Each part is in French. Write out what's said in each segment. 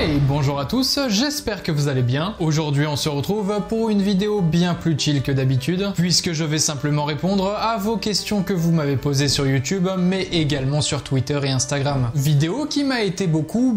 Hey, bonjour à tous, j'espère que vous allez bien. Aujourd'hui on se retrouve pour une vidéo bien plus chill que d'habitude, puisque je vais simplement répondre à vos questions que vous m'avez posées sur YouTube, mais également sur Twitter et Instagram. Vidéo qui m'a été beaucoup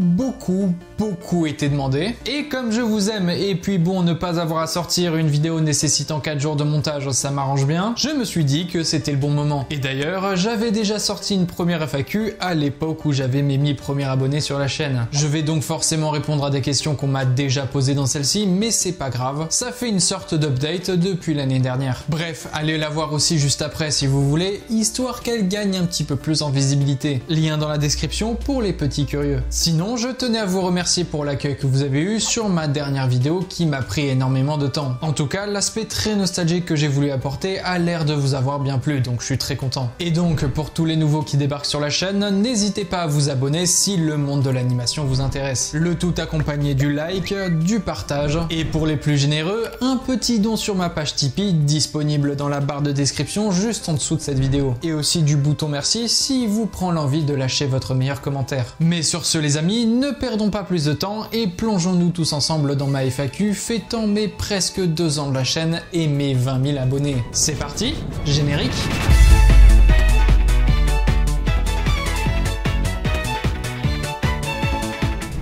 été demandée. Et comme je vous aime, et puis bon, ne pas avoir à sortir une vidéo nécessitant 4 jours de montage, ça m'arrange bien, je me suis dit que c'était le bon moment. Et d'ailleurs, j'avais déjà sorti une première FAQ à l'époque où j'avais mes 1000 premiers abonnés sur la chaîne. Je vais donc forcément répondre à des questions qu'on m'a déjà posées dans celle-ci, mais c'est pas grave, ça fait une sorte d'update depuis l'année dernière. Bref, allez la voir aussi juste après si vous voulez, histoire qu'elle gagne un petit peu plus en visibilité. Lien dans la description pour les petits curieux. Sinon, je tenais à vous remercier pour l'accueil que vous avez eu sur ma dernière vidéo qui m'a pris énormément de temps. En tout cas, l'aspect très nostalgique que j'ai voulu apporter a l'air de vous avoir bien plu, donc je suis très content. Et donc, pour tous les nouveaux qui débarquent sur la chaîne, n'hésitez pas à vous abonner si le monde de l'animation vous intéresse. Le tout accompagné du like, du partage, et pour les plus généreux, un petit don sur ma page Tipeee, disponible dans la barre de description juste en dessous de cette vidéo. Et aussi du bouton merci si vous prend l'envie de lâcher votre meilleur commentaire. Mais sur ce les amis, ne perdons pas plus de temps et plongeons-nous tous ensemble dans ma FAQ fêtant mes presque 2 ans de la chaîne et mes 20 000 abonnés. C'est parti, générique.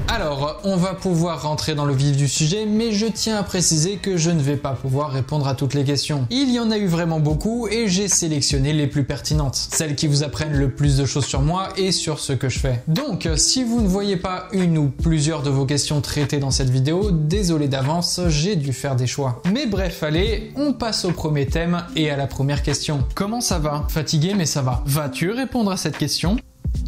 Alors, on va pouvoir rentrer dans le vif du sujet, mais je tiens à préciser que je ne vais pas pouvoir répondre à toutes les questions. Il y en a eu vraiment beaucoup et j'ai sélectionné les plus pertinentes, celles qui vous apprennent le plus de choses sur moi et sur ce que je fais. Donc, si vous ne voyez pas une ou plusieurs de vos questions traitées dans cette vidéo, désolé d'avance, j'ai dû faire des choix. Mais bref, allez, on passe au premier thème et à la première question. Comment ça va? Fatigué, mais ça va. Vas-tu répondre à cette question?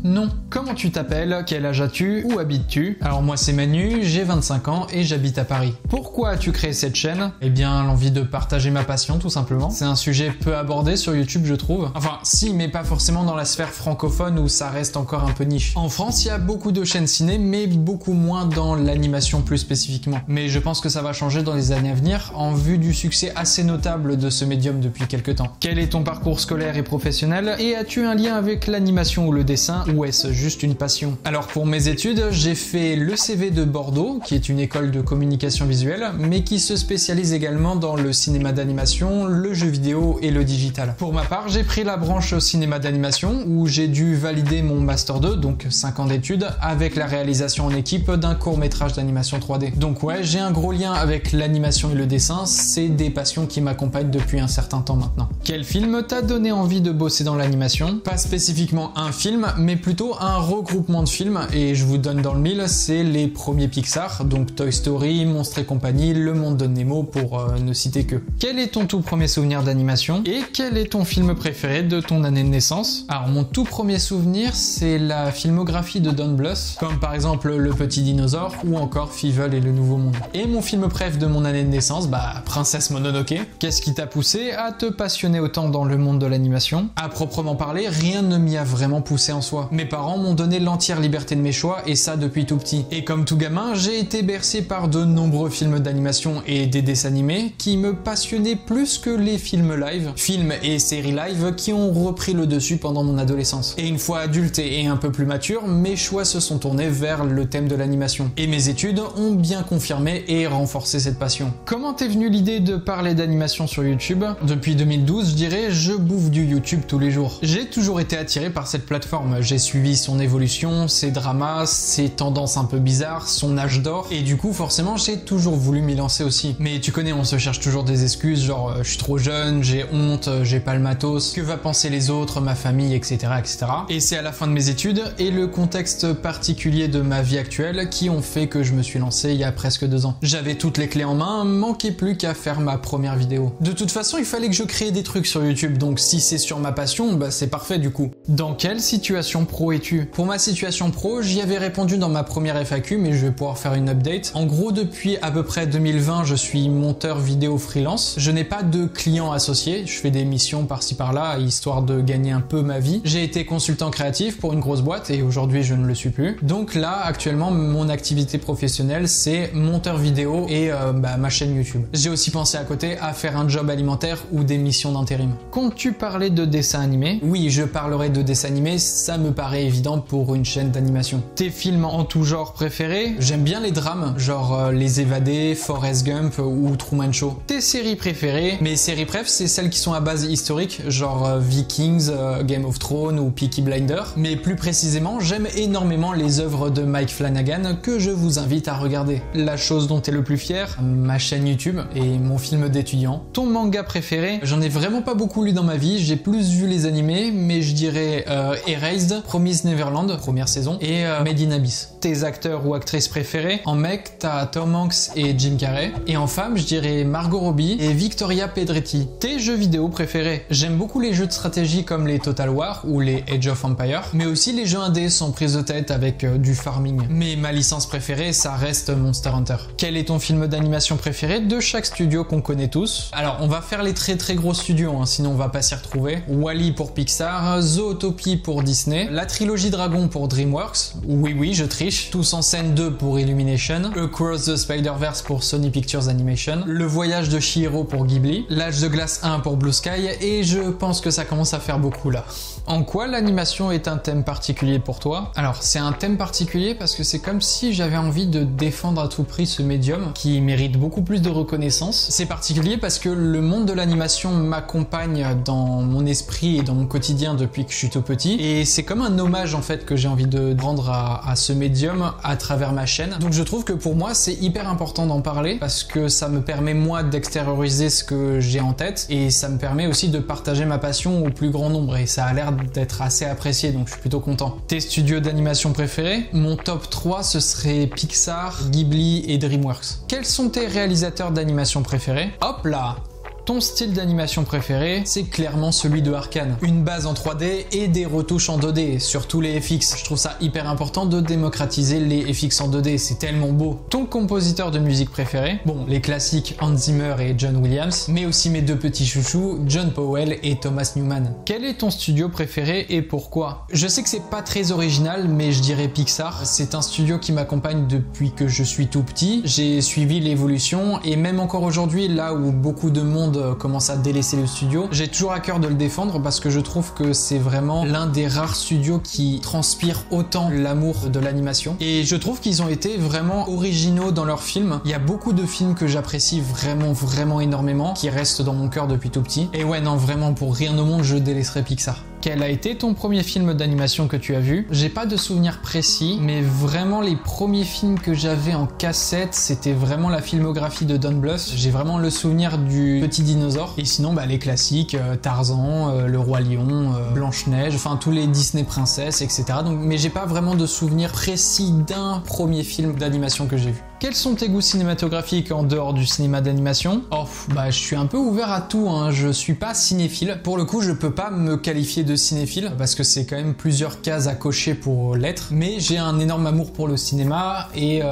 Non. Comment tu t'appelles? Quel âge as-tu? Où habites-tu? Alors moi c'est Manu, j'ai 25 ans et j'habite à Paris. Pourquoi as-tu créé cette chaîne? Eh bien l'envie de partager ma passion tout simplement. C'est un sujet peu abordé sur YouTube je trouve. Enfin si, mais pas forcément dans la sphère francophone où ça reste encore un peu niche. En France il y a beaucoup de chaînes ciné mais beaucoup moins dans l'animation plus spécifiquement. Mais je pense que ça va changer dans les années à venir en vue du succès assez notable de ce médium depuis quelques temps. Quel est ton parcours scolaire et professionnel? Et as-tu un lien avec l'animation ou le dessin? Ou est-ce juste une passion? Alors pour mes études, j'ai fait l'ECV de Bordeaux, qui est une école de communication visuelle, mais qui se spécialise également dans le cinéma d'animation, le jeu vidéo et le digital. Pour ma part, j'ai pris la branche cinéma d'animation, où j'ai dû valider mon Master 2, donc 5 ans d'études, avec la réalisation en équipe d'un court-métrage d'animation 3D. Donc ouais, j'ai un gros lien avec l'animation et le dessin, c'est des passions qui m'accompagnent depuis un certain temps maintenant. Quel film t'a donné envie de bosser dans l'animation? Pas spécifiquement un film, mais plutôt un regroupement de films, et je vous donne dans le mille, c'est les premiers Pixar, donc Toy Story, Monstres et compagnie, Le Monde de Nemo pour ne citer que. Quel est ton tout premier souvenir d'animation? Et quel est ton film préféré de ton année de naissance? Alors mon tout premier souvenir, c'est la filmographie de Don Bluth, comme par exemple Le Petit Dinosaure ou encore Fievel et le Nouveau Monde. Et mon film préf de mon année de naissance, bah Princesse Mononoke. Qu'est-ce qui t'a poussé à te passionner autant dans le monde de l'animation? À proprement parler, rien ne m'y a vraiment poussé en soi. Mes parents m'ont donné l'entière liberté de mes choix et ça depuis tout petit. Et comme tout gamin, j'ai été bercé par de nombreux films d'animation et des dessins animés qui me passionnaient plus que les films live, films et séries live qui ont repris le dessus pendant mon adolescence. Et une fois adulte et un peu plus mature, mes choix se sont tournés vers le thème de l'animation. Et mes études ont bien confirmé et renforcé cette passion. Comment t'es venue l'idée de parler d'animation sur YouTube? Depuis 2012, je dirais, je bouffe du YouTube tous les jours. J'ai toujours été attiré par cette plateforme. J'ai suivi son évolution, ses dramas, ses tendances un peu bizarres, son âge d'or, et du coup forcément j'ai toujours voulu m'y lancer aussi. Mais tu connais, on se cherche toujours des excuses, genre je suis trop jeune, j'ai honte, j'ai pas le matos, que va penser les autres, ma famille, etc. etc. Et c'est à la fin de mes études et le contexte particulier de ma vie actuelle qui ont fait que je me suis lancé il y a presque 2 ans. J'avais toutes les clés en main, manquait plus qu'à faire ma première vidéo. De toute façon il fallait que je crée des trucs sur YouTube, donc si c'est sur ma passion, bah c'est parfait du coup. Dans quelle situation pro es-tu? Pour ma situation pro, j'y avais répondu dans ma première FAQ, mais je vais pouvoir faire une update. En gros, depuis à peu près 2020, je suis monteur vidéo freelance. Je n'ai pas de clients associés, je fais des missions par-ci par-là, histoire de gagner un peu ma vie. J'ai été consultant créatif pour une grosse boîte et aujourd'hui je ne le suis plus. Donc là, actuellement, mon activité professionnelle, c'est monteur vidéo et ma chaîne YouTube. J'ai aussi pensé à côté à faire un job alimentaire ou des missions d'intérim. Comptes-tu parler de dessin animé? Oui, je parlerai de dessin animé, ça me paraît évident pour une chaîne d'animation. Tes films en tout genre préférés? J'aime bien les drames, genre Les Évadés, Forrest Gump ou Truman Show. Tes séries préférées? Mes séries préf, c'est celles qui sont à base historique, genre Vikings, Game of Thrones ou Peaky Blinders. Mais plus précisément, j'aime énormément les œuvres de Mike Flanagan que je vous invite à regarder. La chose dont t'es le plus fier? Ma chaîne YouTube et mon film d'étudiant. Ton manga préféré? J'en ai vraiment pas beaucoup lu dans ma vie, j'ai plus vu les animés, mais je dirais Erased, Promised Neverland, première saison, et Made in Abyss. Tes acteurs ou actrices préférés? En mec, t'as Tom Hanks et Jim Carrey, et en femme, je dirais Margot Robbie et Victoria Pedretti. Tes jeux vidéo préférés? J'aime beaucoup les jeux de stratégie comme les Total War ou les Age of Empires, mais aussi les jeux indés sans prise de tête avec du farming. Mais ma licence préférée, ça reste Monster Hunter. Quel est ton film d'animation préféré de chaque studio qu'on connaît tous? Alors, on va faire les très gros studios, hein, sinon on va pas s'y retrouver. Wall-E pour Pixar, Zootopie pour Disney, la trilogie Dragon pour DreamWorks, oui, je triche, Tous en scène 2 pour Illumination, Across the Spider-Verse pour Sony Pictures Animation, Le Voyage de Chihiro pour Ghibli, L'Âge de Glace 1 pour Blue Sky, et je pense que ça commence à faire beaucoup là. En quoi l'animation est un thème particulier pour toi? Alors, c'est un thème particulier parce que c'est comme si j'avais envie de défendre à tout prix ce médium qui mérite beaucoup plus de reconnaissance. C'est particulier parce que le monde de l'animation m'accompagne dans mon esprit et dans mon quotidien depuis que je suis tout petit, et c'est comme un hommage en fait que j'ai envie de rendre à ce médium à travers ma chaîne. Donc je trouve que pour moi c'est hyper important d'en parler parce que ça me permet moi d'extérioriser ce que j'ai en tête, et ça me permet aussi de partager ma passion au plus grand nombre, et ça a l'air d'être assez apprécié, donc je suis plutôt content. Tes studios d'animation préférés? Mon top 3 ce serait Pixar, Ghibli et DreamWorks. Quels sont tes réalisateurs d'animation préférés? Hop là! Ton style d'animation préféré, c'est clairement celui de Arcane. Une base en 3D et des retouches en 2D, surtout les FX. Je trouve ça hyper important de démocratiser les FX en 2D, c'est tellement beau. Ton compositeur de musique préféré? Bon, les classiques Hans Zimmer et John Williams, mais aussi mes deux petits chouchous, John Powell et Thomas Newman. Quel est ton studio préféré et pourquoi? Je sais que c'est pas très original, mais je dirais Pixar. C'est un studio qui m'accompagne depuis que je suis tout petit. J'ai suivi l'évolution, et même encore aujourd'hui, là où beaucoup de monde commence à délaisser le studio, j'ai toujours à cœur de le défendre parce que je trouve que c'est vraiment l'un des rares studios qui transpire autant l'amour de l'animation, et je trouve qu'ils ont été vraiment originaux dans leurs films. Il y a beaucoup de films que j'apprécie vraiment énormément, qui restent dans mon cœur depuis tout petit, et ouais non, vraiment pour rien au monde je délaisserai Pixar. Quel a été ton premier film d'animation que tu as vu? J'ai pas de souvenir précis, mais vraiment les premiers films que j'avais en cassette, c'était vraiment la filmographie de Don Bluth. J'ai vraiment le souvenir du Petit Dinosaure, et sinon les classiques, Tarzan, Le Roi Lion, Blanche-Neige, enfin tous les Disney Princesses, etc. Donc, mais j'ai pas vraiment de souvenir précis d'un premier film d'animation que j'ai vu. Quels sont tes goûts cinématographiques en dehors du cinéma d'animation? Oh, je suis un peu ouvert à tout, hein. Je suis pas cinéphile. Pour le coup, je peux pas me qualifier de cinéphile parce que c'est quand même plusieurs cases à cocher pour l'être. Mais j'ai un énorme amour pour le cinéma et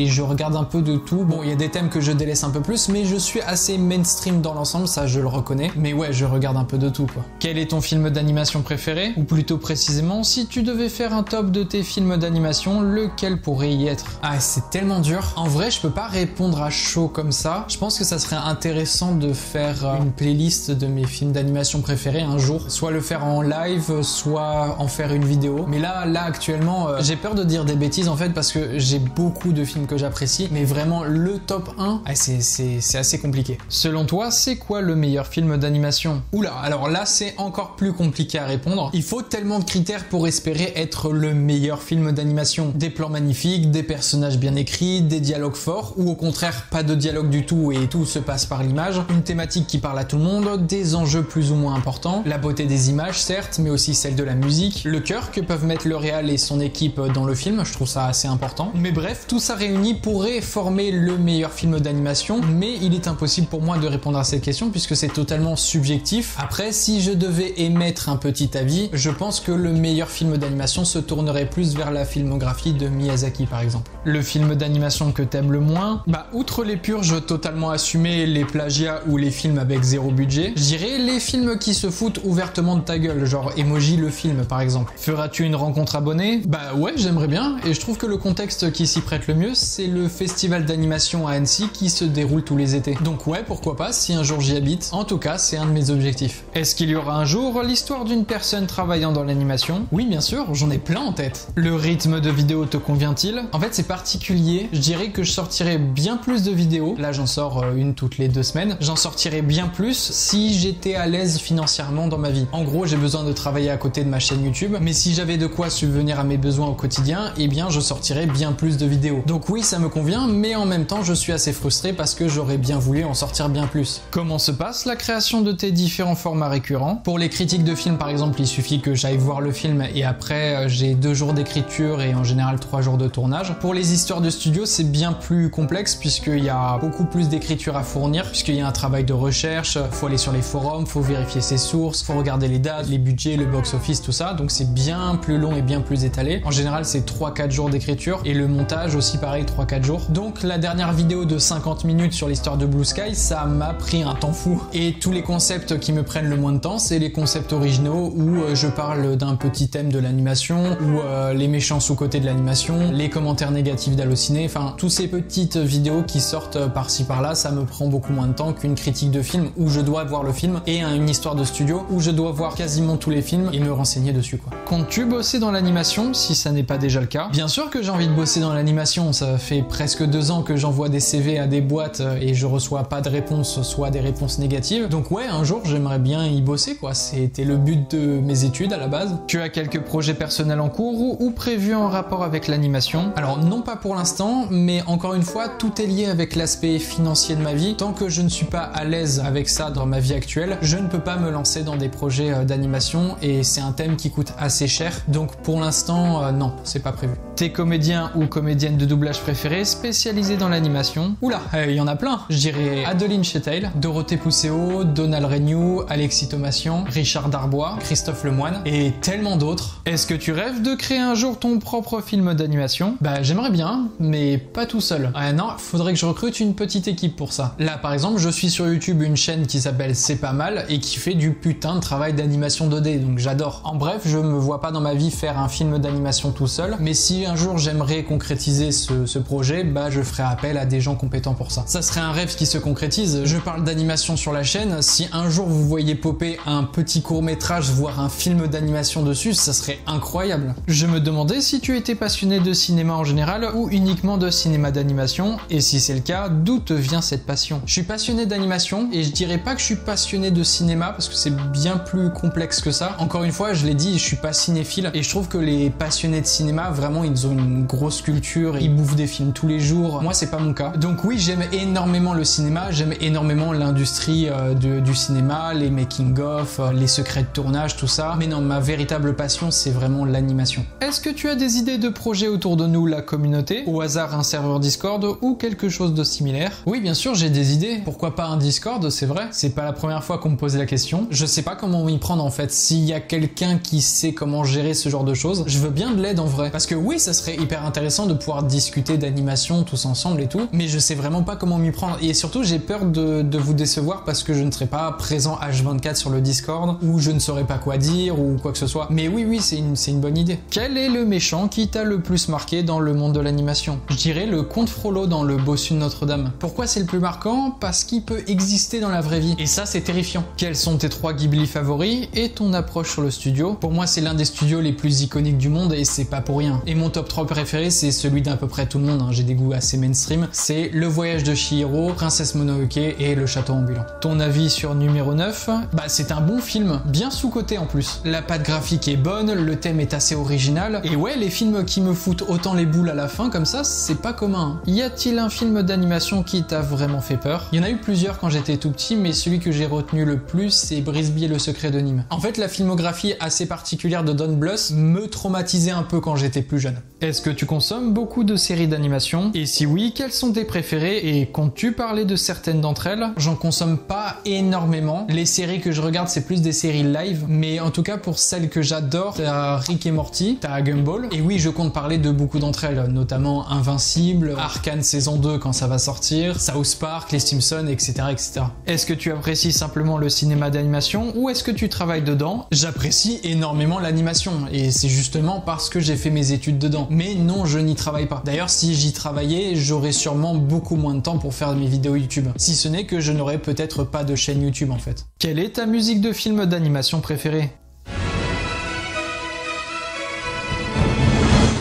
je regarde un peu de tout. Bon, il y a des thèmes que je délaisse un peu plus, mais je suis assez mainstream dans l'ensemble, ça je le reconnais. Mais ouais, je regarde un peu de tout, quoi. Quel est ton film d'animation préféré? Ou plutôt précisément, si tu devais faire un top de tes films d'animation, lequel pourrait y être? Ah, c'est tellement dur. En vrai, je peux pas répondre à chaud comme ça. Je pense que ça serait intéressant de faire une playlist de mes films d'animation préférés un jour. Soit le faire en live, soit en faire une vidéo. Mais là actuellement, j'ai peur de dire des bêtises en fait parce que j'ai beaucoup de films que j'apprécie. Mais vraiment, le top 1, c'est assez compliqué. Selon toi, c'est quoi le meilleur film d'animation? Oula, alors là, c'est encore plus compliqué à répondre. Il faut tellement de critères pour espérer être le meilleur film d'animation. Des plans magnifiques, des personnages bien écrits, des dialogue fort, ou au contraire pas de dialogue du tout et tout se passe par l'image, une thématique qui parle à tout le monde, des enjeux plus ou moins importants, la beauté des images certes, mais aussi celle de la musique, le cœur que peuvent mettre le réal et son équipe dans le film, je trouve ça assez important. Mais bref, tout ça réuni pourrait former le meilleur film d'animation, mais il est impossible pour moi de répondre à cette question puisque c'est totalement subjectif. Après, si je devais émettre un petit avis, je pense que le meilleur film d'animation se tournerait plus vers la filmographie de Miyazaki par exemple. Le film d'animation d'animation que t'aimes le moins? Bah outre les purges totalement assumées, les plagiats ou les films avec zéro budget, je dirais les films qui se foutent ouvertement de ta gueule, genre Emoji le film par exemple. Feras-tu une rencontre abonnée? Bah ouais, j'aimerais bien, et je trouve que le contexte qui s'y prête le mieux, c'est le festival d'animation à Annecy qui se déroule tous les étés. Donc ouais, pourquoi pas, si un jour j'y habite. En tout cas, c'est un de mes objectifs. Est-ce qu'il y aura un jour l'histoire d'une personne travaillant dans l'animation? Oui, bien sûr, j'en ai plein en tête. Le rythme de vidéo te convient-il? En fait, c'est particulier. Je dirais que je sortirais bien plus de vidéos. Là, j'en sors une toutes les 2 semaines. J'en sortirais bien plus si j'étais à l'aise financièrement dans ma vie. En gros, j'ai besoin de travailler à côté de ma chaîne YouTube, mais si j'avais de quoi subvenir à mes besoins au quotidien, eh bien, je sortirais bien plus de vidéos. Donc oui, ça me convient, mais en même temps, je suis assez frustré parce que j'aurais bien voulu en sortir bien plus. Comment se passe la création de tes différents formats récurrents? Pour les critiques de films, par exemple, il suffit que j'aille voir le film et après, j'ai 2 jours d'écriture et en général 3 jours de tournage. Pour les histoires de studio, c'est bien plus complexe puisqu'il y a beaucoup plus d'écriture à fournir, puisqu'il y a un travail de recherche, faut aller sur les forums, faut vérifier ses sources, faut regarder les dates, les budgets, le box-office, tout ça, donc c'est bien plus long et bien plus étalé. En général, c'est 3-4 jours d'écriture et le montage aussi pareil, 3-4 jours. Donc la dernière vidéo de 50 minutes sur l'histoire de Blue Sky, ça m'a pris un temps fou. Et tous les concepts qui me prennent le moins de temps, c'est les concepts originaux où je parle d'un petit thème de l'animation, ou les méchants sous-côté de l'animation, les commentaires négatifs d'Allociné, enfin, toutes ces petites vidéos qui sortent par-ci par-là, ça me prend beaucoup moins de temps qu'une critique de film où je dois voir le film et une histoire de studio où je dois voir quasiment tous les films et me renseigner dessus, quoi. Comptes-tu bosser dans l'animation si ça n'est pas déjà le cas? Bien sûr que j'ai envie de bosser dans l'animation, ça fait presque 2 ans que j'envoie des CV à des boîtes et je reçois pas de réponse, soit des réponses négatives. Donc ouais, un jour j'aimerais bien y bosser, quoi. C'était le but de mes études à la base. Tu as quelques projets personnels en cours ou prévus en rapport avec l'animation? Alors non, pas pour l'instant, mais encore une fois, tout est lié avec l'aspect financier de ma vie. Tant que je ne suis pas à l'aise avec ça dans ma vie actuelle, je ne peux pas me lancer dans des projets d'animation et c'est un thème qui coûte assez cher. Donc pour l'instant, non, c'est pas prévu. Tes comédiens ou comédiennes de doublage préférés spécialisés dans l'animation? Oula, il y en a plein. Je dirais Adeline Chetail, Dorothée Pousseau, Donald Reignoux, Alexis Thomasian, Richard Darbois, Christophe Lemoine et tellement d'autres. Est-ce que tu rêves de créer un jour ton propre film d'animation? Bah j'aimerais bien, mais pas tout seul. Non, faudrait que je recrute une petite équipe pour ça. Là par exemple, je suis sur YouTube une chaîne qui s'appelle C'est pas mal et qui fait du putain de travail d'animation 2D, donc j'adore. En bref, je me vois pas dans ma vie faire un film d'animation tout seul, mais si un jour j'aimerais concrétiser ce projet, bah je ferai appel à des gens compétents pour ça. Ça serait un rêve qui se concrétise. Je parle d'animation sur la chaîne, si un jour vous voyez popper un petit court-métrage, voire un film d'animation dessus, ça serait incroyable. Je me demandais si tu étais passionné de cinéma en général ou uniquement de cinéma d'animation, et si c'est le cas, d'où te vient cette passion? Je suis passionné d'animation et je dirais pas que je suis passionné de cinéma parce que c'est bien plus complexe que ça. Encore une fois, je l'ai dit, je suis pas cinéphile et je trouve que les passionnés de cinéma, vraiment, ils ont une grosse culture, ils bouffent des films tous les jours. Moi, c'est pas mon cas. Donc oui, j'aime énormément le cinéma, j'aime énormément l'industrie du cinéma, les making-of, les secrets de tournage, tout ça. Mais non, ma véritable passion, c'est vraiment l'animation. Est-ce que tu as des idées de projets autour de nous, la communauté? Au hasard, un serveur Discord ou quelque chose de similaire? Oui, bien sûr, j'ai des idées. Pourquoi pas un Discord, c'est vrai. C'est pas la première fois qu'on me pose la question. Je sais pas comment m'y prendre en fait. S'il y a quelqu'un qui sait comment gérer ce genre de choses, je veux bien de l'aide en vrai. Parce que oui, ça serait hyper intéressant de pouvoir discuter d'animation tous ensemble et tout, mais je sais vraiment pas comment m'y prendre. Et surtout, j'ai peur de vous décevoir parce que je ne serai pas présent H24 sur le Discord, ou je ne saurais pas quoi dire, ou quoi que ce soit. Mais oui, c'est une bonne idée. Quel est le méchant qui t'a le plus marqué dans le monde de l'animation? Je dirais le comte Frollo dans le Bossu de Notre-Dame. Pourquoi c'est le plus marquant? Parce qu'il peut exister dans la vraie vie. Et ça, c'est terrifiant. Quels sont tes 3 Ghibli favoris et ton approche sur le studio? Pour moi, c'est l'un des studios les plus iconiques du monde et c'est pas pour rien. Et mon top 3 préféré, c'est celui d'à peu près tout le monde, hein. J'ai des goûts assez mainstream. C'est Le Voyage de Chihiro, Princesse Mononoke et Le Château Ambulant. Ton avis sur numéro 9? Bah, c'est un bon film, bien sous-coté en plus. La patte graphique est bonne, le thème est assez original, et ouais, les films qui me foutent autant les boules à la fin comme ça, c'est pas commun. Y a-t-il un film d'animation qui t'a vraiment fait peur? Il y en a eu plusieurs quand j'étais tout petit, mais celui que j'ai retenu le plus, c'est Brisby et le secret de Nîmes. En fait, la filmographie assez particulière de Don Bluth me traumatisait un peu quand j'étais plus jeune. Est-ce que tu consommes beaucoup de séries d'animation? Et si oui, quelles sont tes préférées et comptes-tu parler de certaines d'entre elles? J'en consomme pas énormément. Les séries que je regarde, c'est plus des séries live, mais en tout cas pour celles que j'adore, t'as Rick et Morty, t'as Gumball, et oui, je compte parler de beaucoup d'entre elles, notamment Invincible, Arcane saison 2 quand ça va sortir, South Park, les Simpsons, etc., etc. Est-ce que tu apprécies simplement le cinéma d'animation ou est-ce que tu travailles dedans? J'apprécie énormément l'animation, et c'est justement parce que j'ai fait mes études dedans. Mais non, je n'y travaille pas. D'ailleurs, si j'y travaillais, j'aurais sûrement beaucoup moins de temps pour faire mes vidéos YouTube. Si ce n'est que je n'aurais peut-être pas de chaîne YouTube en fait. Quelle est ta musique de film d'animation préférée?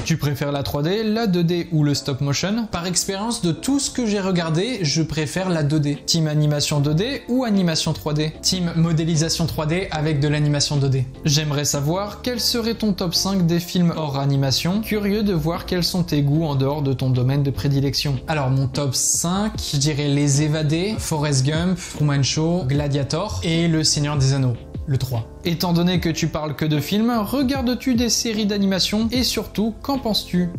Tu préfères la 3D, la 2D ou le stop motion? Par expérience de tout ce que j'ai regardé, je préfère la 2D. Team animation 2D ou animation 3D? Team modélisation 3D avec de l'animation 2D. J'aimerais savoir quel serait ton top 5 des films hors animation. Curieux de voir quels sont tes goûts en dehors de ton domaine de prédilection. Alors mon top 5, je dirais Les Évadés, Forrest Gump, Truman Show, Gladiator et Le Seigneur des Anneaux. Le 3. Étant donné que tu parles que de films, regardes-tu des séries d'animation et surtout, qu'en penses-tu?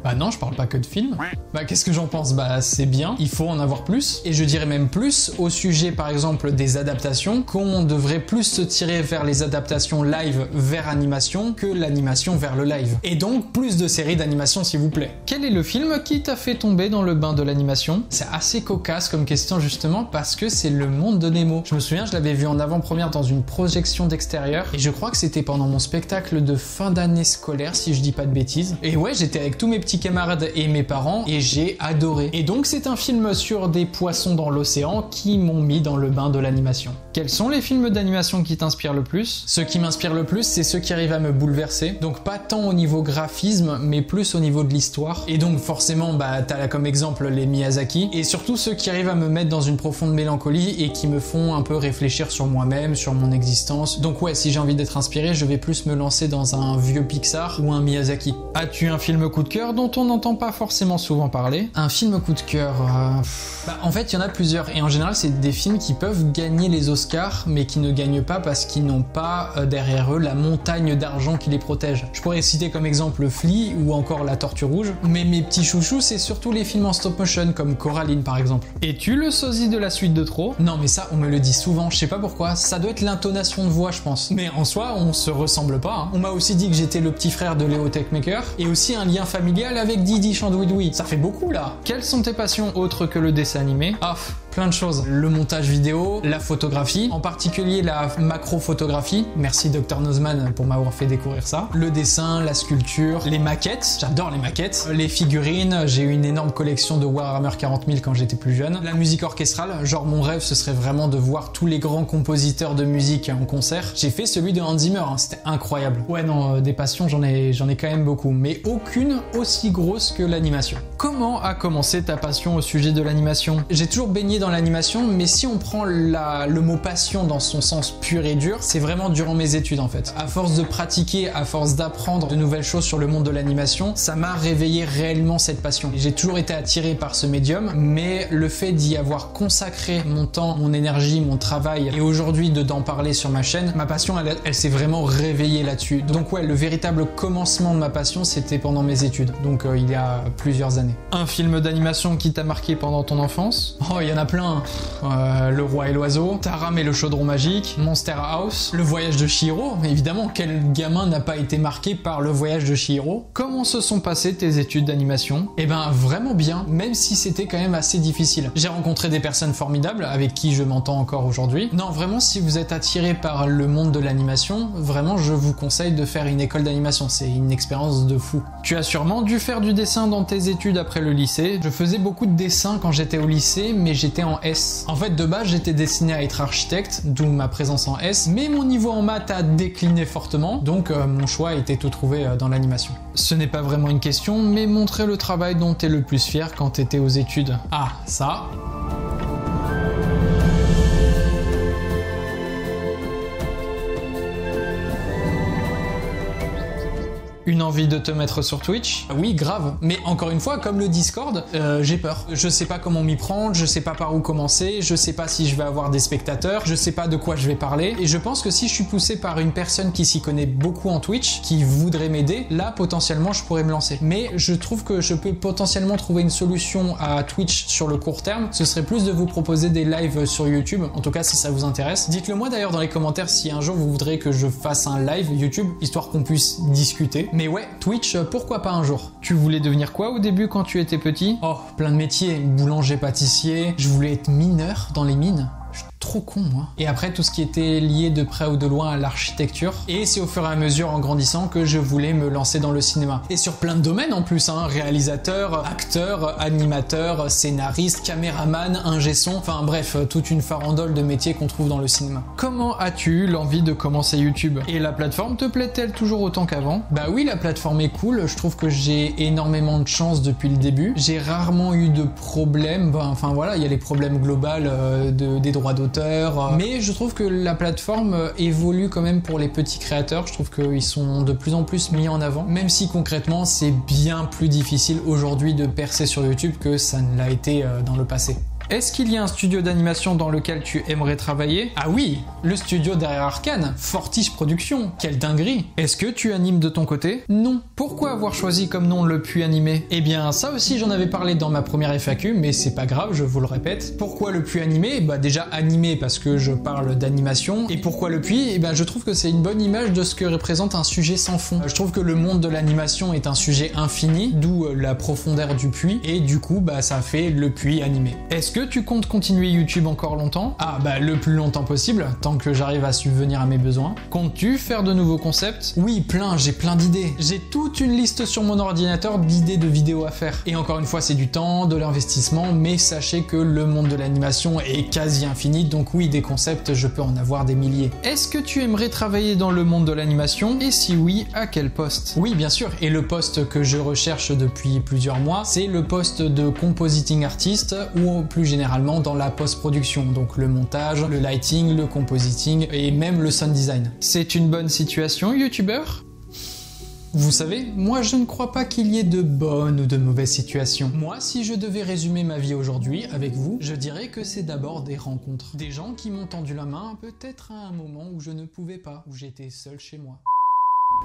Bah non, je parle pas que de films. Bah qu'est-ce que j'en pense? Bah c'est bien, il faut en avoir plus. Et je dirais même plus au sujet par exemple des adaptations, qu'on devrait plus se tirer vers les adaptations live vers animation que l'animation vers le live. Et donc plus de séries d'animation s'il vous plaît. Quel est le film qui t'a fait tomber dans le bain de l'animation? C'est assez cocasse comme question justement parce que c'est Le Monde de Nemo. Je me souviens, je l'avais vu en avant-première dans une projection d'extérieur et je crois que c'était pendant mon spectacle de fin d'année scolaire si je dis pas de bêtises. Et ouais, j'étais avec tous mes petits camarades et mes parents et j'ai adoré. Et donc c'est un film sur des poissons dans l'océan qui m'ont mis dans le bain de l'animation. Quels sont les films d'animation qui t'inspirent le plus? Ceux qui m'inspirent le plus, c'est ceux qui arrivent à me bouleverser. Donc pas tant au niveau graphisme, mais plus au niveau de l'histoire. Et donc forcément, bah t'as là comme exemple les Miyazaki. Et surtout ceux qui arrivent à me mettre dans une profonde mélancolie et qui me font un peu réfléchir sur moi-même, sur mon existence. Donc ouais, si j'ai envie d'être inspiré, je vais plus me lancer dans un vieux Pixar ou un Miyazaki. As-tu un film coup de cœur dont on n'entend pas forcément souvent parler? Un film coup de cœur... Bah, en fait, il y en a plusieurs. Et en général, c'est des films qui peuvent gagner les Oscars, mais qui ne gagnent pas parce qu'ils n'ont pas derrière eux la montagne d'argent qui les protège. Je pourrais citer comme exemple Flea ou encore La Tortue Rouge. Mais mes petits chouchous, c'est surtout les films en stop motion, comme Coraline par exemple. Es-tu le sosie de la suite de trop? Non, mais ça, on me le dit souvent. Je sais pas pourquoi. Ça doit être l'intonation de voix, je pense. Mais en soi, on se ressemble pas. Hein. On m'a aussi dit que j'étais le petit frère de Léo Techmaker. Et aussi un lien familial avec Didi Chandouidoui. Ça fait beaucoup là. Quelles sont tes passions autres que le dessin animé? Ah, plein de choses. Le montage vidéo, la photographie, en particulier la macro-photographie. Merci Dr Nozman pour m'avoir fait découvrir ça. Le dessin, la sculpture, les maquettes. J'adore les maquettes. Les figurines. J'ai eu une énorme collection de Warhammer 40 000 quand j'étais plus jeune. La musique orchestrale. Genre mon rêve, ce serait vraiment de voir tous les grands compositeurs de musique en concert. J'ai fait celui de Hans Zimmer. Hein. C'était incroyable. Ouais, non, des passions, j'en ai quand même beaucoup. Mais aucune aussi grosse que l'animation. Comment a commencé ta passion au sujet de l'animation? J'ai toujours baigné dans l'animation, mais si on prend le mot passion dans son sens pur et dur, c'est vraiment durant mes études en fait. À force de pratiquer, à force d'apprendre de nouvelles choses sur le monde de l'animation, ça m'a réveillé réellement cette passion. J'ai toujours été attiré par ce médium, mais le fait d'y avoir consacré mon temps, mon énergie, mon travail, et aujourd'hui d'en parler sur ma chaîne, ma passion elle s'est vraiment réveillée là-dessus. Donc ouais, le véritable commencement de ma passion, c'était pendant mes études, donc il y a plusieurs années. Un film d'animation qui t'a marqué pendant ton enfance? Oh, il y en a plein. Le Roi et l'Oiseau, Taram et le Chaudron Magique, Monster House, Le Voyage de Chihiro. Évidemment, quel gamin n'a pas été marqué par Le Voyage de Chihiro? Comment se sont passées tes études d'animation? Eh ben, vraiment bien, même si c'était quand même assez difficile. J'ai rencontré des personnes formidables avec qui je m'entends encore aujourd'hui. Non, vraiment, si vous êtes attiré par le monde de l'animation, vraiment, je vous conseille de faire une école d'animation. C'est une expérience de fou. Tu as sûrement dû faire du dessin dans tes études après le lycée. Je faisais beaucoup de dessins quand j'étais au lycée, mais j'étais en S. En fait, de base, j'étais destiné à être architecte, d'où ma présence en S, mais mon niveau en maths a décliné fortement, donc mon choix a été tout trouvé dans l'animation. Ce n'est pas vraiment une question, mais montrer le travail dont t'es le plus fier quand t'étais aux études. Ah, ça... Une envie de te mettre sur Twitch? Oui, grave. Mais encore une fois, comme le Discord, j'ai peur. Je sais pas comment m'y prendre, je sais pas par où commencer, je sais pas si je vais avoir des spectateurs, je sais pas de quoi je vais parler. Et je pense que si je suis poussé par une personne qui s'y connaît beaucoup en Twitch, qui voudrait m'aider, là, potentiellement, je pourrais me lancer. Mais je trouve que je peux potentiellement trouver une solution à Twitch sur le court terme. Ce serait plus de vous proposer des lives sur YouTube, en tout cas si ça vous intéresse. Dites-le moi d'ailleurs dans les commentaires si un jour vous voudrez que je fasse un live YouTube, histoire qu'on puisse discuter. Mais ouais, Twitch, pourquoi pas un jour. Tu voulais devenir quoi au début quand tu étais petit? Oh, plein de métiers, boulanger, pâtissier, je voulais être mineur dans les mines. Trop con moi. Et après tout ce qui était lié de près ou de loin à l'architecture. Et c'est au fur et à mesure en grandissant que je voulais me lancer dans le cinéma. Et sur plein de domaines en plus, hein, réalisateur, acteur, animateur, scénariste, caméraman, ingé son, enfin bref, toute une farandole de métiers qu'on trouve dans le cinéma. Comment as-tu eu l'envie de commencer YouTube? Et la plateforme te plaît-elle toujours autant qu'avant? Bah oui, la plateforme est cool, je trouve que j'ai énormément de chance depuis le début. J'ai rarement eu de problèmes, enfin voilà, il y a les problèmes globaux des droits d'auteur, mais je trouve que la plateforme évolue quand même pour les petits créateurs. Je trouve qu'ils sont de plus en plus mis en avant, même si concrètement c'est bien plus difficile aujourd'hui de percer sur YouTube que ça ne l'a été dans le passé. Est-ce qu'il y a un studio d'animation dans lequel tu aimerais travailler? Ah oui, le studio derrière Arcane, Fortiche Productions, quelle dinguerie! Est-ce que tu animes de ton côté? Non. Pourquoi avoir choisi comme nom le Puy Animé? Eh bien ça aussi j'en avais parlé dans ma première FAQ, mais c'est pas grave, je vous le répète. Pourquoi le Puy Animé? Bah déjà animé parce que je parle d'animation. Et pourquoi le Puy? Eh ben je trouve que c'est une bonne image de ce que représente un sujet sans fond. Je trouve que le monde de l'animation est un sujet infini, d'où la profondeur du puits, et du coup bah ça fait le Puy Animé. Est-ce que tu comptes continuer YouTube encore longtemps? Ah bah le plus longtemps possible, tant que j'arrive à subvenir à mes besoins. Comptes-tu faire de nouveaux concepts? Oui, plein, j'ai plein d'idées. J'ai toute une liste sur mon ordinateur d'idées de vidéos à faire. Et encore une fois, c'est du temps, de l'investissement, mais sachez que le monde de l'animation est quasi infini, donc oui, des concepts, je peux en avoir des milliers. Est-ce que tu aimerais travailler dans le monde de l'animation? Et si oui, à quel poste? Oui, bien sûr, et le poste que je recherche depuis plusieurs mois, c'est le poste de compositing artist, ou plus généralement dans la post-production, donc le montage, le lighting, le compositing et même le sound design. C'est une bonne situation, youtubeur? Vous savez, moi je ne crois pas qu'il y ait de bonnes ou de mauvaises situations. Moi, si je devais résumer ma vie aujourd'hui avec vous, je dirais que c'est d'abord des rencontres. Des gens qui m'ont tendu la main, peut-être à un moment où je ne pouvais pas, où j'étais seul chez moi.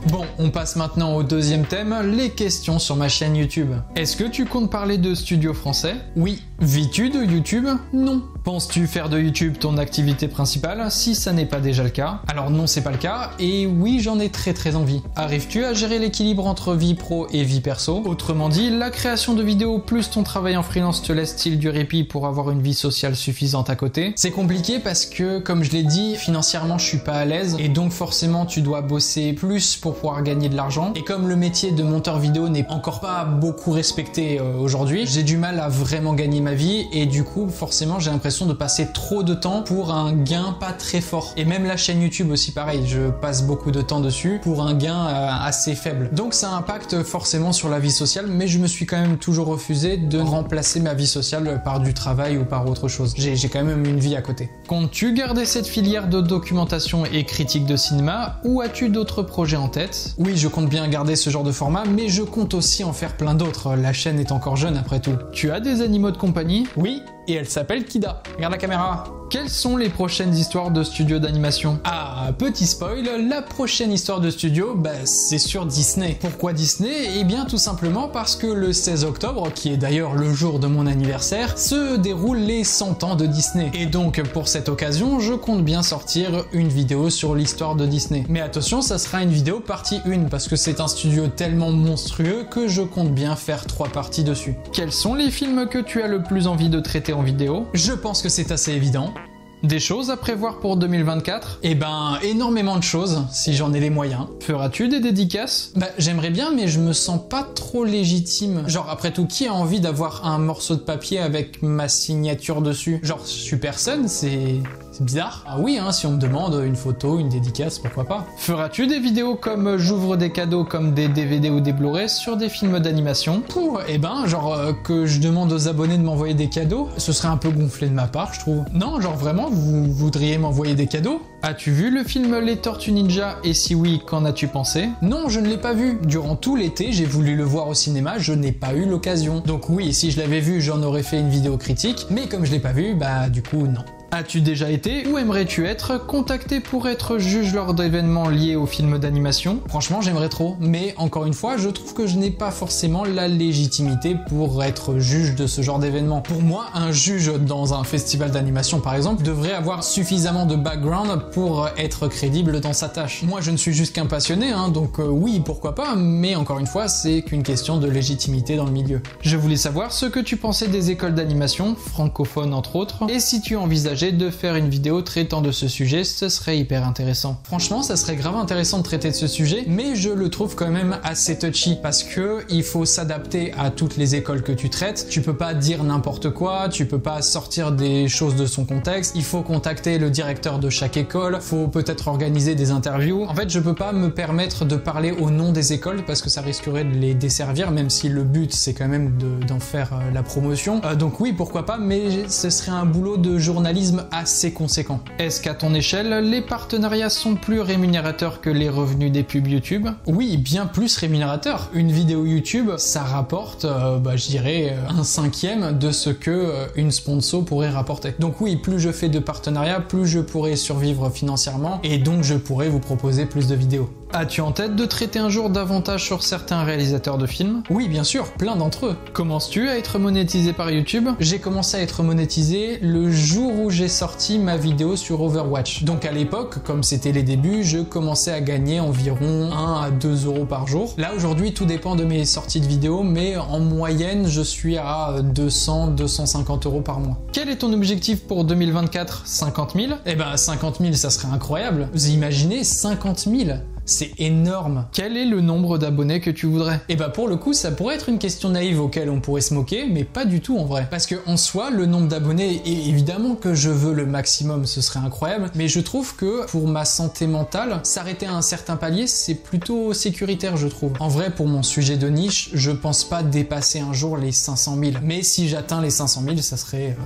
Bon, on passe maintenant au deuxième thème, les questions sur ma chaîne YouTube. Est-ce que tu comptes parler de studio français? Oui. Vis-tu de YouTube? Non. Penses-tu faire de YouTube ton activité principale si ça n'est pas déjà le cas? Alors non, c'est pas le cas, et oui, j'en ai très envie. Arrives-tu à gérer l'équilibre entre vie pro et vie perso? Autrement dit, la création de vidéos plus ton travail en freelance te laisse-t-il du répit pour avoir une vie sociale suffisante à côté? C'est compliqué parce que, comme je l'ai dit, financièrement je suis pas à l'aise, et donc forcément tu dois bosser plus pour pouvoir gagner de l'argent. Et comme le métier de monteur vidéo n'est encore pas beaucoup respecté aujourd'hui, j'ai du mal à vraiment gagner ma vie, et du coup forcément j'ai l'impression de passer trop de temps pour un gain pas très fort. Et même la chaîne YouTube aussi pareil, je passe beaucoup de temps dessus pour un gain assez faible. Donc ça impacte forcément sur la vie sociale, mais je me suis quand même toujours refusé de remplacer ma vie sociale par du travail ou par autre chose. J'ai quand même une vie à côté. Comptes-tu garder cette filière de documentation et critique de cinéma, ou as-tu d'autres projets en tête? Oui, je compte bien garder ce genre de format, mais je compte aussi en faire plein d'autres. La chaîne est encore jeune après tout. Tu as des animaux de compagnie? Oui, et elle s'appelle Kida. Regarde la caméra. Quelles sont les prochaines histoires de studio d'animation? Ah, petit spoil, la prochaine histoire de studio, c'est sur Disney. Pourquoi Disney? Eh bien tout simplement parce que le 16 octobre, qui est d'ailleurs le jour de mon anniversaire, se déroulent les 100 ans de Disney. Et donc pour cette occasion, je compte bien sortir une vidéo sur l'histoire de Disney. Mais attention, ça sera une vidéo partie 1, parce que c'est un studio tellement monstrueux que je compte bien faire 3 parties dessus. Quels sont les films que tu as le plus envie de traiter en vidéo? Je pense que c'est assez évident. Des choses à prévoir pour 2024? Eh ben, énormément de choses, si j'en ai les moyens. Feras-tu des dédicaces? J'aimerais bien, mais je me sens pas trop légitime. Genre, après tout, qui a envie d'avoir un morceau de papier avec ma signature dessus? Genre, je suis personne, c'est C'est bizarre. Ah oui, hein, si on me demande une photo, une dédicace, pourquoi pas. Feras-tu des vidéos comme j'ouvre des cadeaux comme des DVD ou des Blu-ray sur des films d'animation? Eh ben, genre que je demande aux abonnés de m'envoyer des cadeaux, ce serait un peu gonflé de ma part, je trouve. Non, genre vraiment, vous voudriez m'envoyer des cadeaux? As-tu vu le film Les Tortues Ninja et si oui, qu'en as-tu pensé? Non, je ne l'ai pas vu. Durant tout l'été, j'ai voulu le voir au cinéma, je n'ai pas eu l'occasion. Donc oui, si je l'avais vu, j'en aurais fait une vidéo critique, mais comme je l'ai pas vu, bah du coup non. As-tu déjà été ou aimerais-tu être contacté pour être juge lors d'événements liés aux films d'animation? Franchement, j'aimerais trop, mais encore une fois, je trouve que je n'ai pas forcément la légitimité pour être juge de ce genre d'événement. Pour moi, un juge dans un festival d'animation par exemple devrait avoir suffisamment de background pour être crédible dans sa tâche. Moi, je ne suis juste qu'un passionné, hein, donc oui, pourquoi pas, mais encore une fois, c'est qu'une question de légitimité dans le milieu. Je voulais savoir ce que tu pensais des écoles d'animation, francophones entre autres, et si tu envisageais de faire une vidéo traitant de ce sujet, ce serait hyper intéressant. Franchement, ça serait grave intéressant de traiter de ce sujet, mais je le trouve quand même assez touchy parce que il faut s'adapter à toutes les écoles que tu traites. Tu peux pas dire n'importe quoi, tu peux pas sortir des choses de son contexte, il faut contacter le directeur de chaque école, faut peut-être organiser des interviews. En fait, je peux pas me permettre de parler au nom des écoles parce que ça risquerait de les desservir, même si le but c'est quand même d'en faire la promotion. Donc oui, pourquoi pas, mais ce serait un boulot de journalisme assez conséquent. Est-ce qu'à ton échelle, les partenariats sont plus rémunérateurs que les revenus des pubs YouTube? Oui, bien plus rémunérateurs. Une vidéo YouTube, ça rapporte, je dirais, 1/5 de ce que une sponsor pourrait rapporter. Donc oui, plus je fais de partenariats, plus je pourrai survivre financièrement et donc je pourrai vous proposer plus de vidéos. As-tu en tête de traiter un jour davantage sur certains réalisateurs de films? Oui, bien sûr, plein d'entre eux. Commences-tu à être monétisé par YouTube? J'ai commencé à être monétisé le jour où j'ai sorti ma vidéo sur Overwatch. Donc à l'époque, comme c'était les débuts, je commençais à gagner environ 1 à 2 € par jour. Là aujourd'hui, tout dépend de mes sorties de vidéos, mais en moyenne, je suis à 200-250 € par mois. Quel est ton objectif pour 2024? 50 000? Eh ben 50 000, ça serait incroyable. Vous imaginez 50 000? C'est énorme. Quel est le nombre d'abonnés que tu voudrais? Et bah pour le coup, ça pourrait être une question naïve auquel on pourrait se moquer, mais pas du tout en vrai. Parce que en soi, le nombre d'abonnés, et évidemment que je veux le maximum, ce serait incroyable, mais je trouve que pour ma santé mentale, s'arrêter à un certain palier, c'est plutôt sécuritaire, je trouve. En vrai, pour mon sujet de niche, je pense pas dépasser un jour les 500 000. Mais si j'atteins les 500 000, ça serait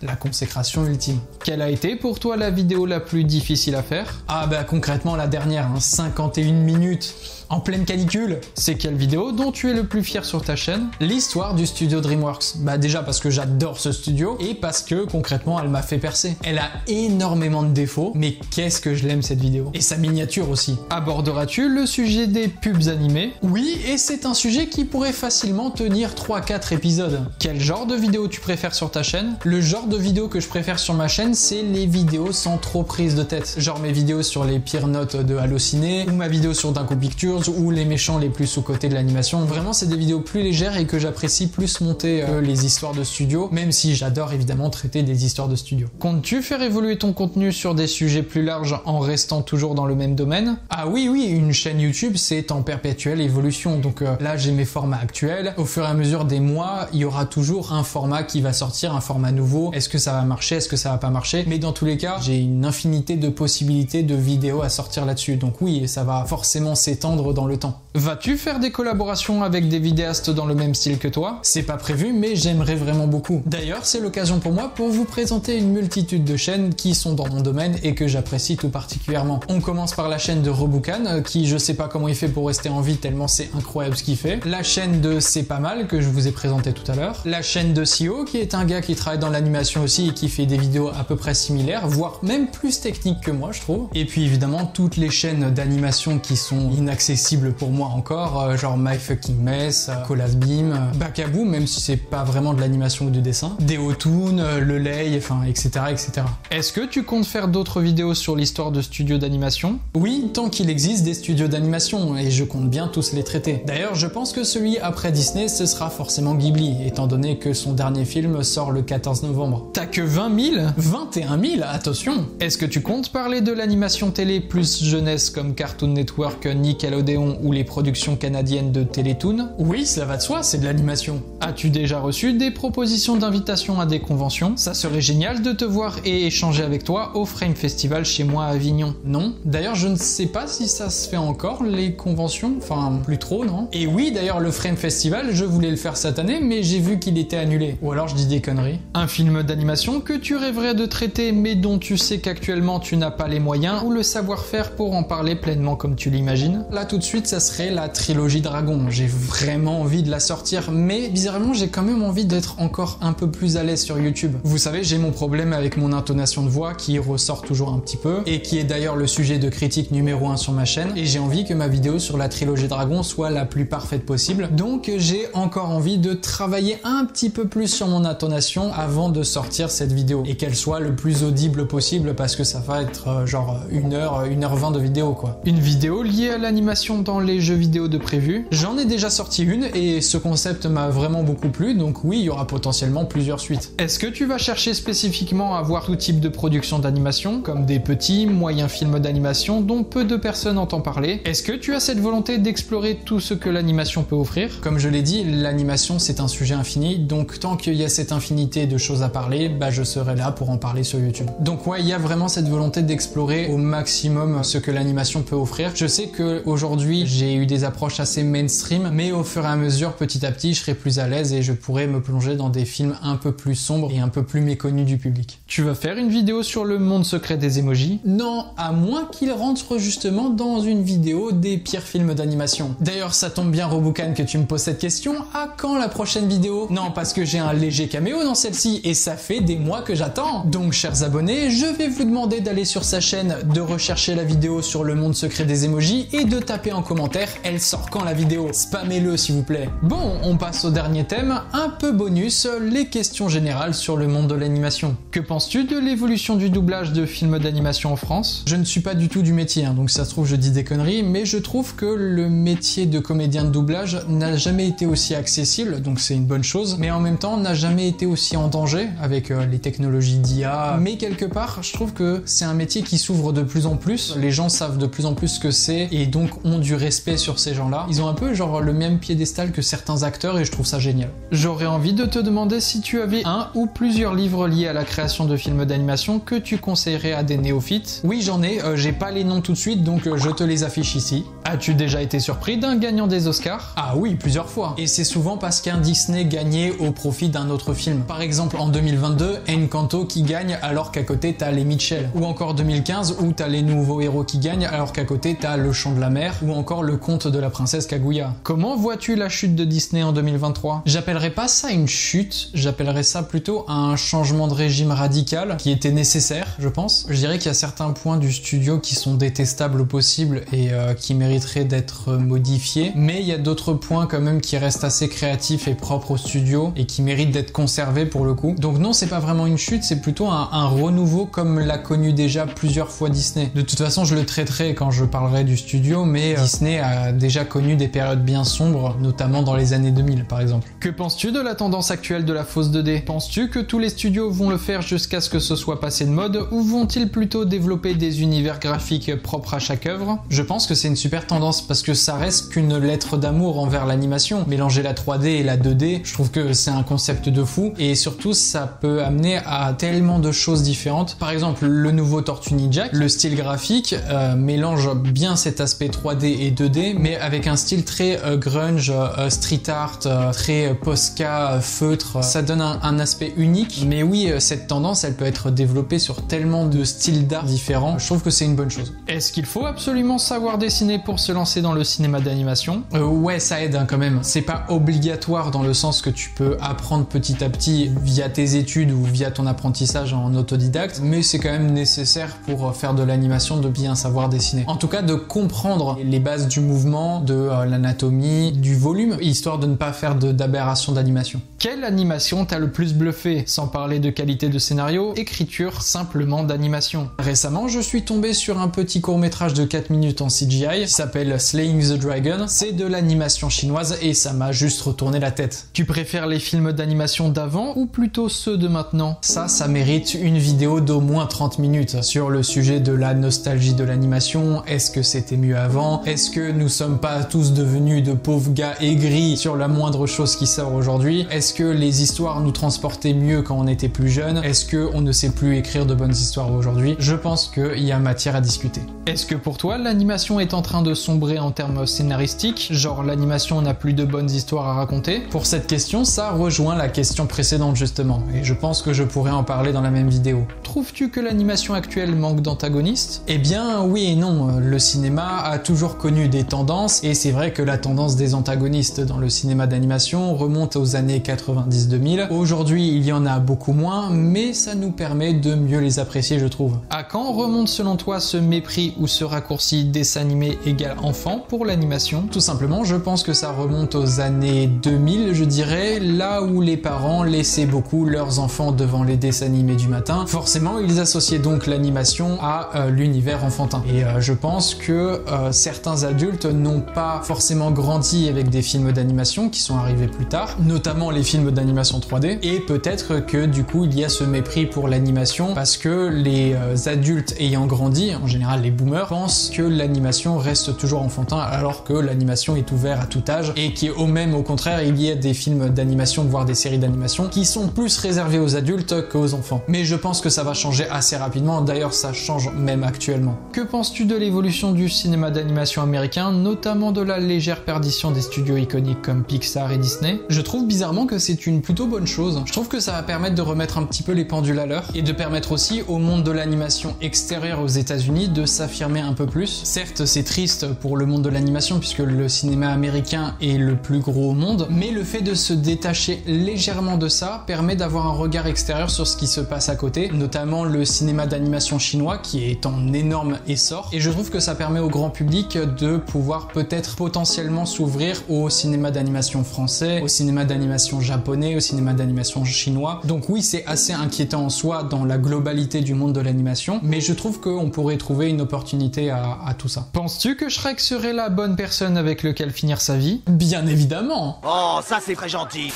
la consécration ultime. Quelle a été pour toi la vidéo la plus difficile à faire? Ah bah concrètement la dernière, 51 minutes. En pleine canicule. C'est quelle vidéo dont tu es le plus fier sur ta chaîne? L'histoire du studio DreamWorks. Bah déjà parce que j'adore ce studio et parce que concrètement elle m'a fait percer. Elle a énormément de défauts, mais qu'est-ce que je l'aime cette vidéo. Et sa miniature aussi. Aborderas-tu le sujet des pubs animées? Oui, et c'est un sujet qui pourrait facilement tenir 3-4 épisodes. Quel genre de vidéo tu préfères sur ta chaîne? Le genre de vidéo que je préfère sur ma chaîne, c'est les vidéos sans trop prise de tête. Genre mes vidéos sur les pires notes de Allociné, ou ma vidéo sur Dinko Pictures, ou les méchants les plus sous-cotés de l'animation. Vraiment, c'est des vidéos plus légères et que j'apprécie plus monter que les histoires de studio, même si j'adore évidemment traiter des histoires de studio. Comptes-tu faire évoluer ton contenu sur des sujets plus larges en restant toujours dans le même domaine? Ah oui, une chaîne YouTube, c'est en perpétuelle évolution. Donc là, j'ai mes formats actuels. Au fur et à mesure des mois, il y aura toujours un format qui va sortir, un format nouveau. Est-ce que ça va marcher? Est-ce que ça va pas marcher? Mais dans tous les cas, j'ai une infinité de possibilités de vidéos à sortir là-dessus. Donc oui, ça va forcément s'étendre dans le temps. Vas-tu faire des collaborations avec des vidéastes dans le même style que toi? C'est pas prévu, mais j'aimerais vraiment beaucoup. D'ailleurs, c'est l'occasion pour moi pour vous présenter une multitude de chaînes qui sont dans mon domaine et que j'apprécie tout particulièrement. On commence par la chaîne de Reboucan, qui je sais pas comment il fait pour rester en vie tellement c'est incroyable ce qu'il fait. La chaîne de C'est pas mal, que je vous ai présenté tout à l'heure. La chaîne de Sio, qui est un gars qui travaille dans l'animation aussi et qui fait des vidéos à peu près similaires, voire même plus techniques que moi, je trouve. Et puis évidemment, toutes les chaînes d'animation qui sont inaccessibles pour moi encore, genre My Fucking Mess, Colas Beam, Bacabou, même si c'est pas vraiment de l'animation ou du dessin, Deotoon, Le Lay, enfin, etc., etc. Est-ce que tu comptes faire d'autres vidéos sur l'histoire de studios d'animation? Oui, tant qu'il existe des studios d'animation, et je compte bien tous les traiter. D'ailleurs, je pense que celui après Disney, ce sera forcément Ghibli, étant donné que son dernier film sort le 14 novembre. T'as que 20 000? 21 000, attention! Est-ce que tu comptes parler de l'animation télé plus jeunesse comme Cartoon Network, Nickelodeon ou les productions canadiennes de Télétoon? Oui, cela va de soi, c'est de l'animation. As-tu déjà reçu des propositions d'invitation à des conventions? Ça serait génial de te voir et échanger avec toi au Frame Festival chez moi à Avignon. Non? D'ailleurs, je ne sais pas si ça se fait encore, les conventions, enfin, plus trop, non? Et oui, d'ailleurs, le Frame Festival, je voulais le faire cette année, mais j'ai vu qu'il était annulé. Ou alors je dis des conneries. Un film d'animation que tu rêverais de traiter, mais dont tu sais qu'actuellement tu n'as pas les moyens ou le savoir-faire pour en parler pleinement comme tu l'imagines? Là, tout de suite, ça serait la trilogie Dragon. J'ai vraiment envie de la sortir, mais bizarrement, j'ai quand même envie d'être encore un peu plus à l'aise sur YouTube. Vous savez, j'ai mon problème avec mon intonation de voix qui ressort toujours un petit peu, et qui est d'ailleurs le sujet de critique numéro 1 sur ma chaîne, et j'ai envie que ma vidéo sur la trilogie Dragon soit la plus parfaite possible. Donc j'ai encore envie de travailler un petit peu plus sur mon intonation avant de sortir cette vidéo, et qu'elle soit le plus audible possible, parce que ça va être genre 1h20 de vidéo quoi. Une vidéo liée à l'animation dans les jeux vidéo de prévu. J'en ai déjà sorti une, et ce concept m'a vraiment beaucoup plu, donc oui, il y aura potentiellement plusieurs suites. Est-ce que tu vas chercher spécifiquement à voir tout type de production d'animation, comme des petits, moyens films d'animation dont peu de personnes entendent parler? Est-ce que tu as cette volonté d'explorer tout ce que l'animation peut offrir? Comme je l'ai dit, l'animation c'est un sujet infini, donc tant qu'il y a cette infinité de choses à parler, bah je serai là pour en parler sur YouTube. Donc ouais, il y a vraiment cette volonté d'explorer au maximum ce que l'animation peut offrir. Je sais que aujourd'hui j'ai eu des approches assez mainstream, mais au fur et à mesure, petit à petit, je serai plus à l'aise et je pourrai me plonger dans des films un peu plus sombres et un peu plus méconnus du public. Tu vas faire une vidéo sur le monde secret des emojis? Non, à moins qu'il rentre justement dans une vidéo des pires films d'animation. D'ailleurs, ça tombe bien Robucan que tu me poses cette question, à quand la prochaine vidéo? Non, parce que j'ai un léger caméo dans celle-ci et ça fait des mois que j'attends. Donc chers abonnés, je vais vous demander d'aller sur sa chaîne, de rechercher la vidéo sur le monde secret des emojis et de taper en commentaire « Elle sort quand la vidéo ?» Spammez-le s'il vous plaît. Bon, on passe au dernier thème, un peu bonus, les questions générales sur le monde de l'animation. Que penses-tu de l'évolution du doublage de films d'animation en France? Je ne suis pas du tout du métier, hein, donc ça se trouve je dis des conneries, mais je trouve que le métier de comédien de doublage n'a jamais été aussi accessible, donc c'est une bonne chose, mais en même temps n'a jamais été aussi en danger avec les technologies d'IA. Mais quelque part, je trouve que c'est un métier qui s'ouvre de plus en plus, les gens savent de plus en plus ce que c'est et donc ont du respect sur ces gens-là. Ils ont un peu genre le même piédestal que certains acteurs et je trouve ça génial. J'aurais envie de te demander si tu avais un ou plusieurs livres liés à la création de films d'animation que tu conseillerais à des néophytes. Oui, j'en ai, j'ai pas les noms tout de suite, donc je te les affiche ici. As-tu déjà été surpris d'un gagnant des Oscars? Ah oui, plusieurs fois. Et c'est souvent parce qu'un Disney gagnait au profit d'un autre film. Par exemple, en 2022, Encanto qui gagne alors qu'à côté t'as les Mitchell. Ou encore 2015 où t'as les nouveaux héros qui gagnent alors qu'à côté t'as Le Chant de la Mer ou encore Le Conte de la Princesse Kaguya. Comment vois-tu la chute de Disney en 2023? J'appellerais pas ça une chute, j'appellerais ça plutôt un changement de régime radical qui était nécessaire, je pense. Je dirais qu'il y a certains points du studio qui sont détestables au possible et qui mériteraient d'être modifiés, mais il y a d'autres points quand même qui restent assez créatifs et propres au studio et qui méritent d'être conservés pour le coup. Donc non, c'est pas vraiment une chute, c'est plutôt un renouveau comme l'a connu déjà plusieurs fois Disney. De toute façon, je le traiterai quand je parlerai du studio, mais Disney a déjà connu des périodes bien sombres, notamment dans les années 2000 par exemple. Que penses-tu de la tendance actuelle de la fausse 2D? Penses-tu que tous les studios vont le faire jusqu'à ce que ce soit passé de mode, ou vont-ils plutôt développer des univers graphiques propres à chaque œuvre? Je pense que c'est une super tendance parce que ça reste qu'une lettre d'amour envers l'animation. Mélanger la 3D et la 2D, je trouve que c'est un concept de fou et surtout ça peut amener à tellement de choses différentes. Par exemple, le nouveau Tortue Ninja, le style graphique mélange bien cet aspect 3D et 2D, mais avec un style très grunge, street art, très Posca, feutre. Ça donne un aspect unique. Mais oui, cette tendance, elle peut être développée sur tellement de styles d'art différents. Je trouve que c'est une bonne chose. Est-ce qu'il faut absolument savoir dessiner pour se lancer dans le cinéma d'animation? Ouais, ça aide hein, quand même. C'est pas obligatoire dans le sens que tu peux apprendre petit à petit via tes études ou via ton apprentissage en autodidacte, mais c'est quand même nécessaire pour faire de l'animation de bien savoir dessiner. En tout cas, de comprendre les bases du mouvement, de l'anatomie, du volume, histoire de ne pas faire d'aberration d'animation. Quelle animation t'a le plus bluffé? Sans parler de qualité de scénario, écriture, simplement d'animation. Récemment, je suis tombé sur un petit court-métrage de 4 minutes en CGI qui s'appelle Slaying the Dragon. C'est de l'animation chinoise et ça m'a juste retourné la tête. Tu préfères les films d'animation d'avant ou plutôt ceux de maintenant? Ça mérite une vidéo d'au moins 30 minutes sur le sujet de la nostalgie de l'animation. Est-ce que c'était mieux avant? Est-ce que nous sommes pas tous devenus de pauvres gars aigris sur la moindre chose qui sort aujourd'hui? Est-ce que les histoires nous transportaient mieux quand on était plus jeune? Est-ce que on ne sait plus écrire de bonnes histoires aujourd'hui? Je pense qu'il y a matière à discuter. Est-ce que pour toi, l'animation est en train de sombrer en termes scénaristiques? Genre l'animation n'a plus de bonnes histoires à raconter? Pour cette question, ça rejoint la question précédente justement, et je pense que je pourrais en parler dans la même vidéo. Trouves-tu que l'animation actuelle manque d'antagonistes? Eh bien oui et non, le cinéma a toujours connu des tendances, et c'est vrai que la tendance des antagonistes dans le cinéma d'animation remonte aux années 90-2000. Aujourd'hui, il y en a beaucoup moins, mais ça nous permet de mieux les apprécier, je trouve. À quand remonte selon toi ce mépris ou ce raccourci dessin animé égale enfant pour l'animation? Tout simplement, je pense que ça remonte aux années 2000, je dirais, là où les parents laissaient beaucoup leurs enfants devant les dessins animés du matin. Forcément, ils associaient donc l'animation à l'univers enfantin. Et je pense que certains adultes n'ont pas forcément grandi avec des films d'animation qui sont arrivés plus tard, notamment les films d'animation 3D, et peut-être que du coup il y a ce mépris pour l'animation parce que les adultes ayant grandi, en général les boomers, pensent que l'animation reste toujours enfantin alors que l'animation est ouverte à tout âge et au contraire il y a des films d'animation, voire des séries d'animation qui sont plus réservés aux adultes qu'aux enfants. Mais je pense que ça va changer assez rapidement, d'ailleurs ça change même actuellement. Que penses-tu de l'évolution du cinéma d'animation américain, notamment de la légère perdition des studios iconiques comme Pixar et Disney? Je trouve bizarrement que c'est une plutôt bonne chose. Je trouve que ça va permettre de remettre un petit peu les pendules à l'heure et de permettre aussi au monde de l'animation extérieur aux États-Unis de s'affirmer un peu plus. Certes, c'est triste pour le monde de l'animation puisque le cinéma américain est le plus gros au monde, mais le fait de se détacher légèrement de ça permet d'avoir un regard extérieur sur ce qui se passe à côté, notamment le cinéma d'animation chinois qui est en énorme essor, et je trouve que ça permet au grand public de pouvoir peut-être potentiellement s'ouvrir au cinéma d'animation français, au cinéma d'animation japonais, au cinéma d'animation chinois. Donc oui, c'est assez inquiétant en soi dans la globalité du monde de l'animation, mais je trouve qu'on pourrait trouver une opportunité à tout ça. Penses-tu que Shrek serait la bonne personne avec laquelle finir sa vie? Bien évidemment! Oh, ça c'est très gentil!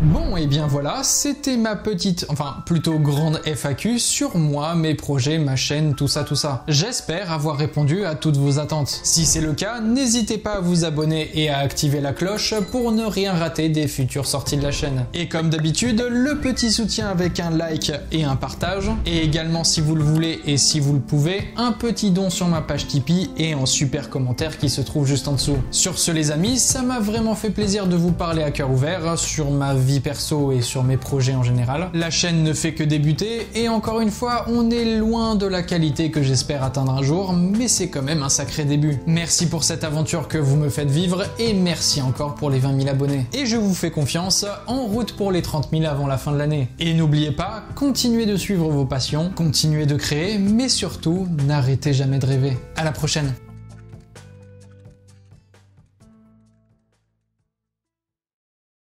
Bon, et bien voilà, c'était ma petite, enfin plutôt grande FAQ sur moi, mes projets, ma chaîne, tout ça. J'espère avoir répondu à toutes vos attentes. Si c'est le cas, n'hésitez pas à vous abonner et à activer la cloche pour ne rien rater des futures sorties de la chaîne. Et comme d'habitude, le petit soutien avec un like et un partage, et également si vous le voulez et si vous le pouvez, un petit don sur ma page Tipeee et un super commentaire qui se trouve juste en dessous. Sur ce les amis, ça m'a vraiment fait plaisir de vous parler à cœur ouvert sur ma vie perso et sur mes projets en général. La chaîne ne fait que débuter et encore une fois, on est loin de la qualité que j'espère atteindre un jour, mais c'est quand même un sacré début. Merci pour cette aventure que vous me faites vivre et merci encore pour les 20 000 abonnés. Et je vous fais confiance, en route pour les 30 000 avant la fin de l'année. Et n'oubliez pas, continuez de suivre vos passions, continuez de créer, mais surtout, n'arrêtez jamais de rêver. À la prochaine!